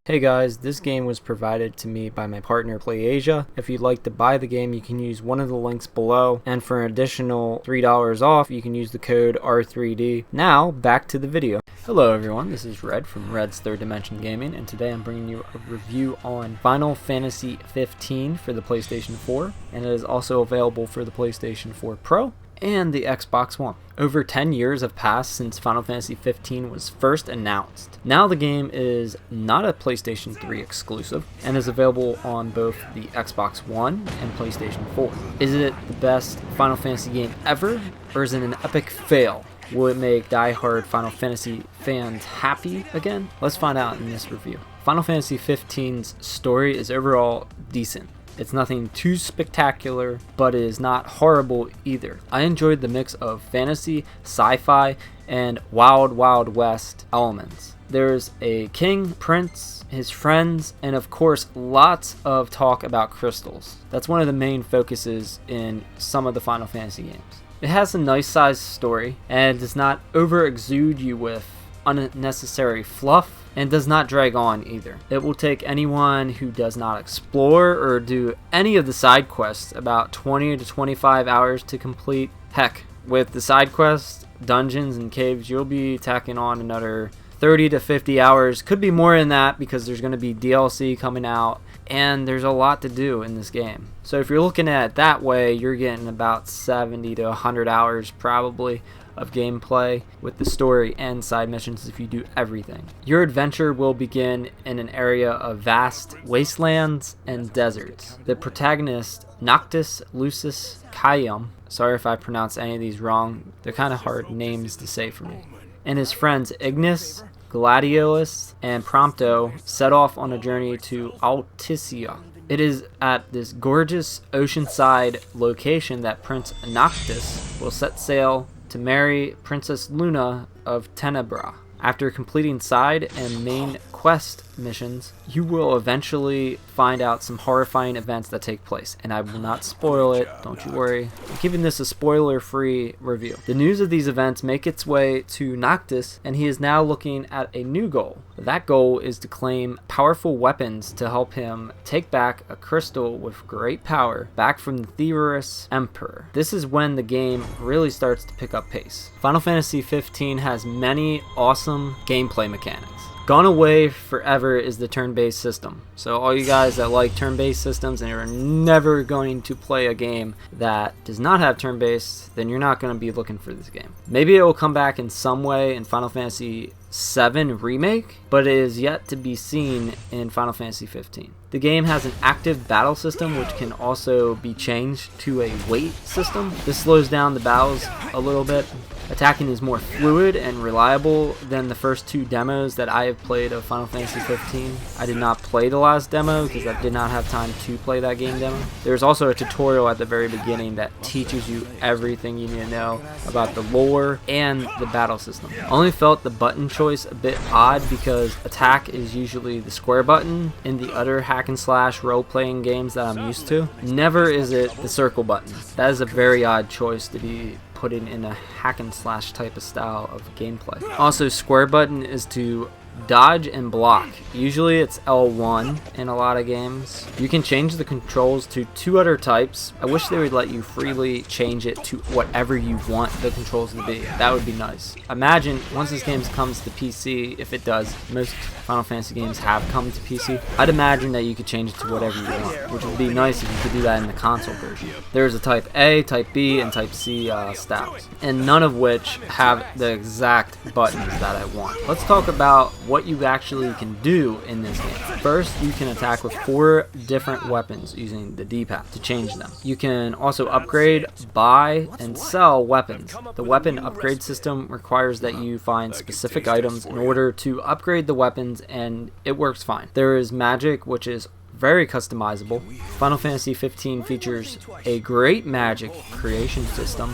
Hey guys, this game was provided to me by my partner PlayAsia. If you'd like to buy the game, you can use one of the links below, and for an additional $3 off, you can use the code R3D. Now, back to the video. Hello everyone, this is Red from Red's Third Dimension Gaming, and today I'm bringing you a review on Final Fantasy 15 for the PlayStation 4, and it is also available for the PlayStation 4 Pro and the Xbox One. Over 10 years have passed since Final Fantasy 15 was first announced. Now the game is not a PlayStation 3 exclusive and is available on both the Xbox One and PlayStation 4. Is it the best Final Fantasy game ever, or is it an epic fail? Will it make die-hard Final Fantasy fans happy again? Let's find out in this review. Final Fantasy 15's story is overall decent. It's nothing too spectacular, but it is not horrible either. I enjoyed the mix of fantasy, sci-fi, and Wild Wild West elements. There's a king, prince, his friends, and of course lots of talk about crystals. That's one of the main focuses in some of the Final Fantasy games. It has a nice sized story and does not over exude you with unnecessary fluff, and does not drag on either. It will take anyone who does not explore or do any of the side quests about 20 to 25 hours to complete. Heck, with the side quests, dungeons, and caves, you'll be tacking on another 30 to 50 hours. Could be more than that because there's going to be DLC coming out, and there's a lot to do in this game. So if you're looking at it that way, you're getting about 70 to 100 hours probably of gameplay with the story and side missions if you do everything. Your adventure will begin in an area of vast wastelands and deserts. The protagonist, Noctis, Lucis, Kayum, sorry if I pronounce any of these wrong, they're kind of hard names to say for me, and his friends Ignis, Gladiolus, and Prompto set off on a journey to Alticia. It is at this gorgeous oceanside location that Prince Noctis will set sail to marry Princess Luna of Tenebra. After completing side and main quest missions, you will eventually find out some horrifying events that take place, and I will not spoil it, don't you worry. I'm keeping this a spoiler-free review. The news of these events make its way to Noctis, and he is now looking at a new goal. That goal is to claim powerful weapons to help him take back a crystal with great power back from the Theorus Emperor. This is when the game really starts to pick up pace. Final Fantasy 15 has many awesome gameplay mechanics. Gone away forever is the turn-based system. So all you guys that like turn-based systems and are never going to play a game that does not have turn-based, then you're not going to be looking for this game. Maybe it will come back in some way in Final Fantasy 7 Remake, but it is yet to be seen in Final Fantasy 15. The game has an active battle system which can also be changed to a wait system. This slows down the battles a little bit. Attacking is more fluid and reliable than the first two demos that I have played of Final Fantasy 15. I did not play the last demo because I did not have time to play that game demo. There's also a tutorial at the very beginning that teaches you everything you need to know about the lore and the battle system. I only felt the button choice a bit odd because attack is usually the square button in the other hack and slash role-playing games that I'm used to. Never is it the circle button. That is a very odd choice to be putting in a hack and slash type of style of gameplay. Also, square button is to dodge and block. Usually it's L1 in a lot of games. You can change the controls to two other types. I wish they would let you freely change it to whatever you want the controls to be. That would be nice. Imagine once this game comes to PC, if it does, most Final Fantasy games have come to PC, I'd imagine that you could change it to whatever you want, which would be nice if you could do that in the console version. There's a Type A, Type B, and Type C stacks, and none of which have the exact buttons that I want. Let's talk about what you actually can do in this game. First, you can attack with 4 different weapons using the D-pad to change them. You can also upgrade, buy, and sell weapons. The weapon upgrade system requires that you find specific items in order to upgrade the weapons, and it works fine. There is magic, which is very customizable. Final Fantasy 15 features a great magic creation system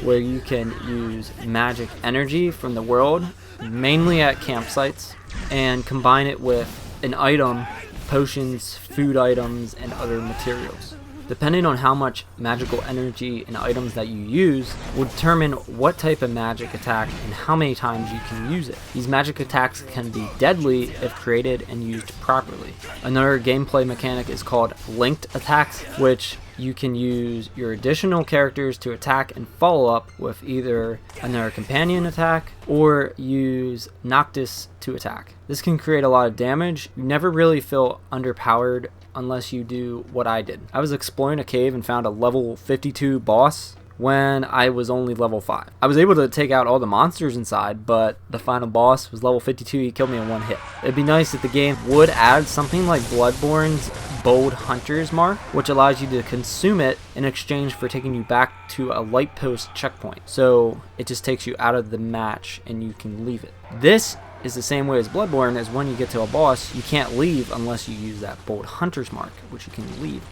where you can use magic energy from the world, mainly at campsites, and combine it with an item, potions, food items, and other materials. Depending on how much magical energy and items that you use will determine what type of magic attack and how many times you can use it. These magic attacks can be deadly if created and used properly. Another gameplay mechanic is called linked attacks, which you can use your additional characters to attack and follow up with either another companion attack or use Noctis to attack. This can create a lot of damage. You never really feel underpowered unless you do what I did. I was exploring a cave and found a level 52 boss when I was only level 5. I was able to take out all the monsters inside, but the final boss was level 52. He killed me in one hit. It'd be nice if the game would add something like Bloodborne's Bold Hunter's Mark, which allows you to consume it in exchange for taking you back to a light post checkpoint. So it just takes you out of the match and you can leave it. This is the same way as Bloodborne, as when you get to a boss, you can't leave unless you use that Bold Hunter's Mark, which you can leave.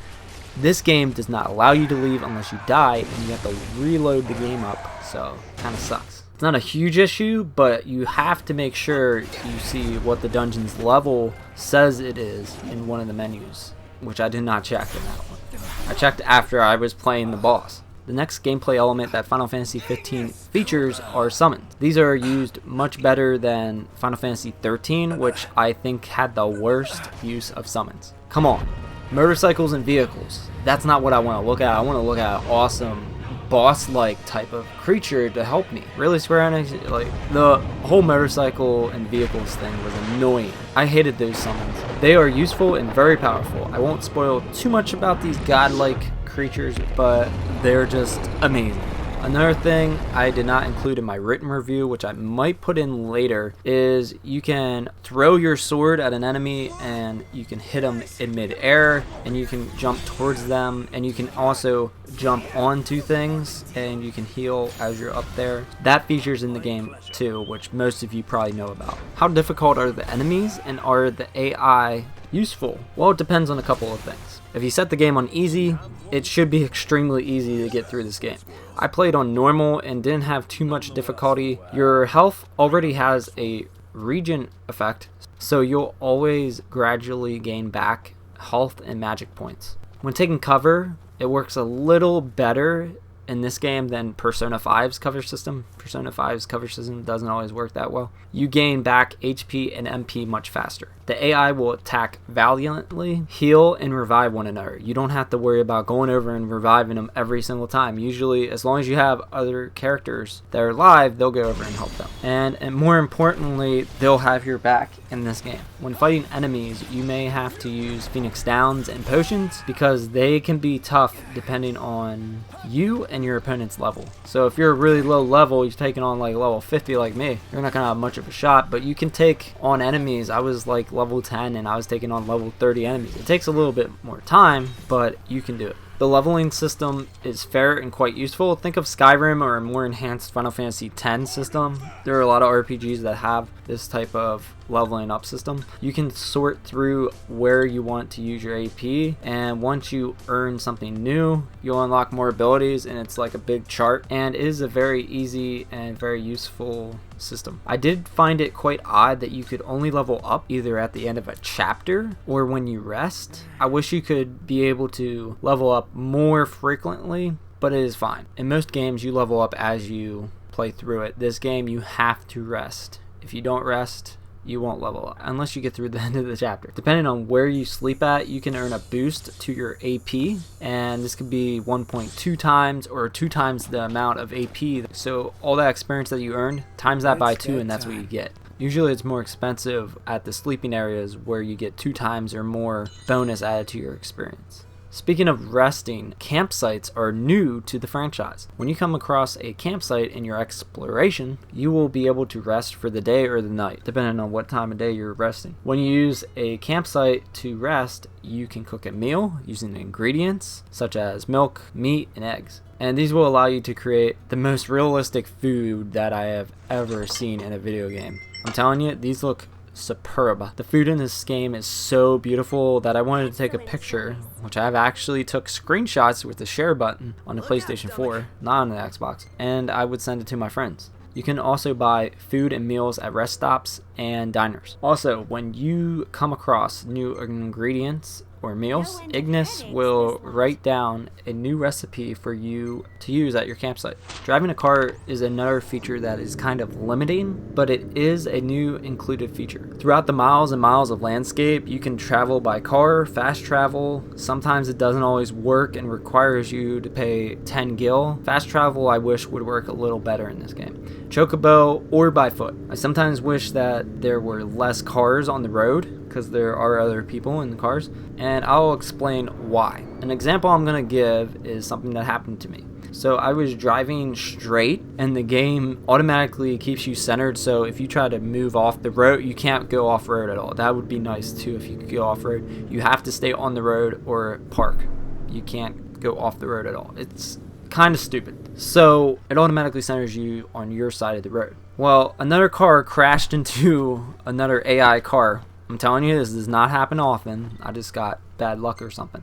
This game does not allow you to leave unless you die, and you have to reload the game up, so it kind of sucks. It's not a huge issue, but you have to make sure you see what the dungeon's level says it is in one of the menus, which I did not check in that one. I checked after I was playing the boss. The next gameplay element that Final Fantasy 15 features are summons. These are used much better than Final Fantasy 13, which I think had the worst use of summons. Come on. Motorcycles and vehicles. That's not what I want to look at. I want to look at an awesome boss-like type of creature to help me. Really, Square Enix, like, the whole motorcycle and vehicles thing was annoying. I hated those summons. They are useful and very powerful. I won't spoil too much about these godlike creatures, but they're just amazing. Another thing I did not include in my written review, which I might put in later, is you can throw your sword at an enemy and you can hit them in mid-air, and you can jump towards them, and you can also jump onto things and you can heal as you're up there. That features in the game too, which most of you probably know about. How difficult are the enemies, and are the AI useful? Well, it depends on a couple of things. If you set the game on easy, it should be extremely easy to get through this game. I played on normal and didn't have too much difficulty. Your health already has a regen effect, so you'll always gradually gain back health and magic points. When taking cover, it works a little better in this game than Persona 5's cover system. Persona 5's cover system doesn't always work that well. You gain back HP and MP much faster. The AI will attack valiantly, heal, and revive one another. You don't have to worry about going over and reviving them every single time. Usually, as long as you have other characters that are alive, they'll go over and help them. And more importantly, they'll have your back in this game. When fighting enemies, you may have to use Phoenix Downs and potions because they can be tough depending on you and your opponent's level. So if you're really low level, you're taking on like level 50 like me, you're not gonna have much of a shot, but you can take on enemies. I was like level 10 and I was taking on level 30 enemies. It takes a little bit more time, but you can do it. The leveling system is fair and quite useful. Think of Skyrim or a more enhanced Final Fantasy X system. There are a lot of RPGs that have this type of leveling up system. You can sort through where you want to use your AP, and once you earn something new, you'll unlock more abilities, and it's like a big chart, and it is a very easy and very useful system. I did find it quite odd that you could only level up either at the end of a chapter or when you rest. I wish you could be able to level up more frequently, but it is fine. In most games, you level up as you play through it. This game, you have to rest. If you don't rest, you won't level up unless you get through the end of the chapter. Depending on where you sleep at, you can earn a boost to your AP, and this could be 1.2 times or 2 times the amount of AP. So all that experience that you earned, times that by 2, and that's what you get. Usually it's more expensive at the sleeping areas where you get 2 times or more bonus added to your experience. Speaking of resting, campsites are new to the franchise. When you come across a campsite in your exploration, you will be able to rest for the day or the night, depending on what time of day you're resting. When you use a campsite to rest, you can cook a meal using ingredients such as milk, meat, and eggs. And these will allow you to create the most realistic food that I have ever seen in a video game. I'm telling you, these look superb. The food in this game is so beautiful that I wanted to take a picture, which I've actually took screenshots with the share button on the PlayStation 4, not on the Xbox, and I would send it to my friends. You can also buy food and meals at rest stops and diners. Also, when you come across new ingredients or meals, Ignis will write down a new recipe for you to use at your campsite. Driving a car is another feature that is kind of limiting, but it is a new included feature. Throughout the miles and miles of landscape, you can travel by car, fast travel. Sometimes it doesn't always work and requires you to pay 10 gil. Fast travel I wish would work a little better in this game. Chocobo or by foot. I sometimes wish that there were less cars on the road because there are other people in the cars, and I'll explain why. An example I'm going to give is something that happened to me. So I was driving straight and the game automatically keeps you centered, so if you try to move off the road, you can't go off-road at all. That would be nice too if you could go off-road. You have to stay on the road or park. You can't go off the road at all. It's kind of stupid. So it automatically centers you on your side of the road. Well, another car crashed into another AI car. I'm telling you, this does not happen often. I just got bad luck or something.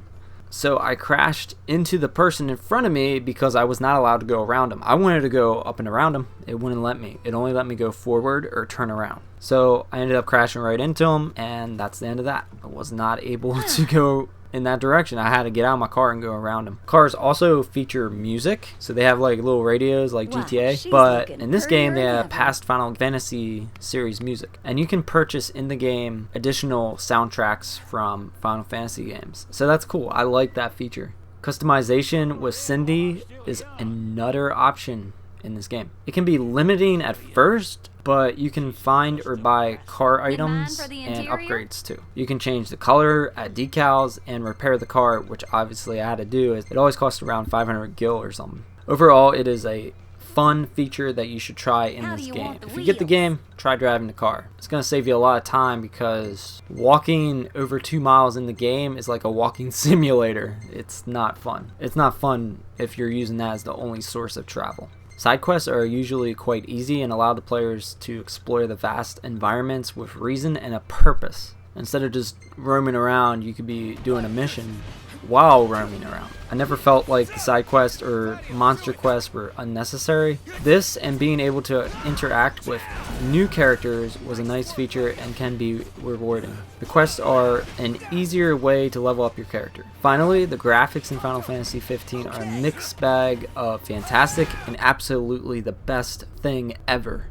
So I crashed into the person in front of me because I was not allowed to go around him. I wanted to go up and around him. It wouldn't let me. It only let me go forward or turn around. So I ended up crashing right into him, and that's the end of that. I was not able to go in that direction. I had to get out of my car and go around them. Cars also feature music, so they have like little radios like GTA, but in this game they have past Final Fantasy series music, and you can purchase in the game additional soundtracks from Final Fantasy games, so that's cool. I like that feature. Customization with Cindy is another option in this game. It can be limiting at first, but you can find or buy car items and upgrades too. You can change the color, add decals, and repair the car, which obviously I had to do. It always costs around 500 gil or something. Overall, it is a fun feature that you should try in this game. If you get the game, try driving the car. It's going to save you a lot of time because walking over 2 miles in the game is like a walking simulator. It's not fun. It's not fun if you're using that as the only source of travel. Side quests are usually quite easy and allow the players to explore the vast environments with reason and a purpose. Instead of just roaming around, you could be doing a mission while roaming around. I never felt like the side quests or monster quests were unnecessary. This and being able to interact with new characters was a nice feature and can be rewarding. The quests are an easier way to level up your character. Finally, the graphics in Final Fantasy 15 are a mixed bag of fantastic and absolutely the best thing ever.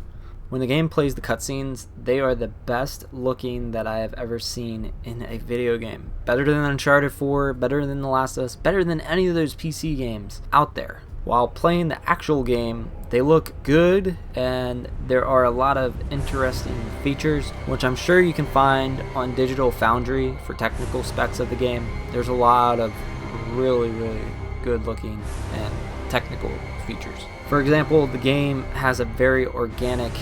When the game plays the cutscenes, they are the best looking that I have ever seen in a video game. Better than Uncharted 4, better than The Last of Us, better than any of those PC games out there. While playing the actual game, they look good and there are a lot of interesting features, which I'm sure you can find on Digital Foundry for technical specs of the game. There's a lot of really good looking and technical features. For example, the game has a very organic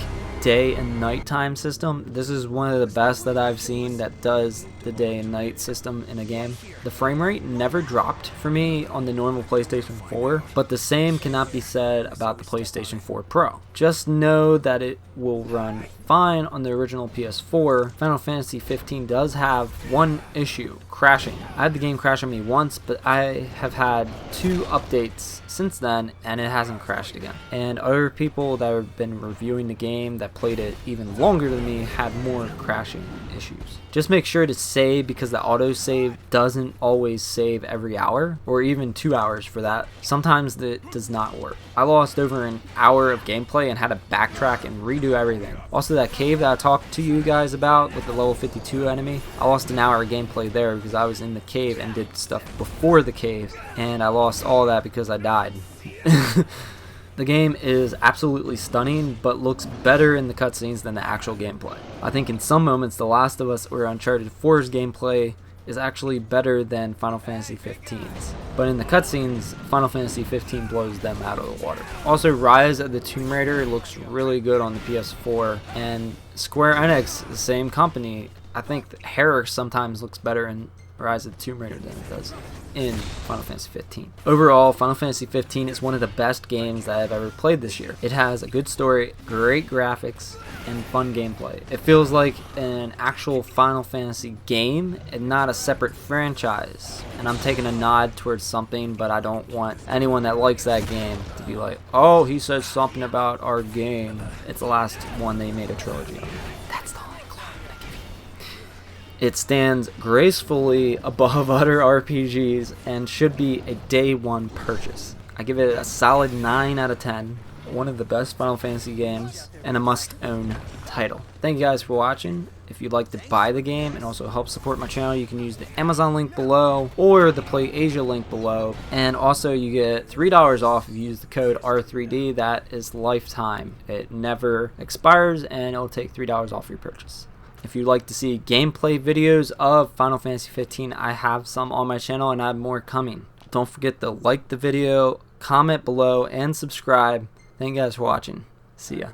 day and nighttime system. This is one of the best that I've seen that does the day and night system in a game. The frame rate never dropped for me on the normal PlayStation 4, but the same cannot be said about the PlayStation 4 Pro. Just know that it will run fine on the original PS4. Final Fantasy 15 does have one issue, crashing. I had the game crash on me once, but I have had 2 updates since then and it hasn't crashed again. And other people that have been reviewing the game that played it even longer than me had more crashing issues. Just make sure to save, because the autosave doesn't always save every hour or even 2 hours for that. Sometimes it does not work. I lost over an hour of gameplay and had to backtrack and redo everything. Also, that cave that I talked to you guys about with the level 52 enemy, I lost an hour of gameplay there because I was in the cave and did stuff before the cave, and I lost all that because I died. The game is absolutely stunning, but looks better in the cutscenes than the actual gameplay. I think in some moments The Last of Us or Uncharted 4's gameplay is actually better than Final Fantasy 15's. But in the cutscenes, Final Fantasy 15 blows them out of the water. Also, Rise of the Tomb Raider looks really good on the PS4, and Square Enix, the same company, I think Harris sometimes looks better in Rise of the Tomb Raider than it does in Final Fantasy 15. Overall, Final Fantasy 15 is one of the best games that I've ever played this year. It has a good story, great graphics, and fun gameplay. It feels like an actual Final Fantasy game and not a separate franchise. And I'm taking a nod towards something, but I don't want anyone that likes that game to be like, oh, he said something about our game. It's the last one they made a trilogy of. That's the only clue I'm gonna give you. It stands gracefully above other RPGs and should be a day one purchase. I give it a solid 9 out of 10. One of the best Final Fantasy games and a must-own title. Thank you guys for watching. If you'd like to buy the game and also help support my channel, you can use the Amazon link below or the PlayAsia link below. And also you get $3 off if you use the code R3D. That is lifetime. It never expires and it'll take $3 off your purchase. If you'd like to see gameplay videos of Final Fantasy 15, I have some on my channel and I have more coming. Don't forget to like the video, comment below, and subscribe. Thank you guys for watching. See ya.